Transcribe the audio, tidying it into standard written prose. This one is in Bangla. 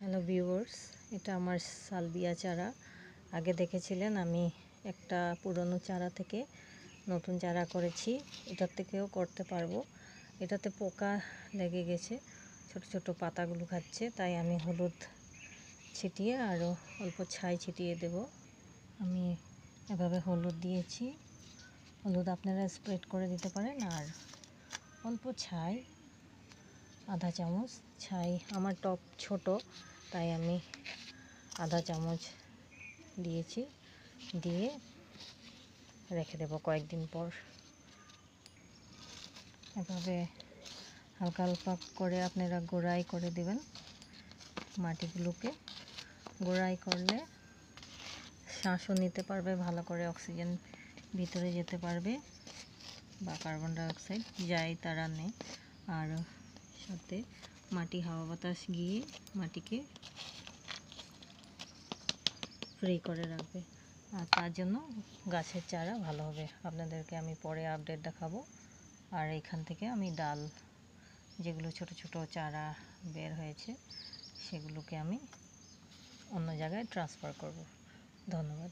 হ্যালো ভিউয়ার্স, এটা আমার সালবিয়া চারা। আগে দেখেছিলেন আমি একটা পুরনো চারা থেকে নতুন চারা করেছি। এটার থেকেও করতে পারবো। এটাতে পোকা লেগে গেছে, ছোট ছোট পাতাগুলো খাচ্ছে, তাই আমি হলুদ ছিটিয়ে আরও অল্প ছাই ছিটিয়ে দেব। আমি এভাবে হলুদ দিয়েছি। হলুদ আপনারা স্প্রেড করে দিতে পারেন। আর অল্প ছাই, আধা চামচ ছাই। আমার টব ছোট, তাই আমি আধা চামচ দিয়েছি। দিয়ে রেখে দেব কয়েকদিন পর। এভাবে হালকা হালকা করে আপনারা গোড়াই করে দেবেন। মাটিগুলোকে গোড়াই করলে শ্বাসও নিতে পারবে ভালো করে, অক্সিজেন ভিতরে যেতে পারবে বা কার্বন ডাইঅক্সাইড যাই তারা নেই। আর সাথে মাটি হাওয়া বাতাস গিয়ে মাটিকে ফ্রি করে রাখবে, আর তার জন্য গাছের চারা ভালো হবে। আপনাদেরকে আমি পরে আপডেট দেখাবো। আর এখান থেকে আমি ডাল, যেগুলো ছোট ছোট চারা বের হয়েছে, সেগুলোকে আমি অন্য জায়গায় ট্রান্সফার করব। ধন্যবাদ।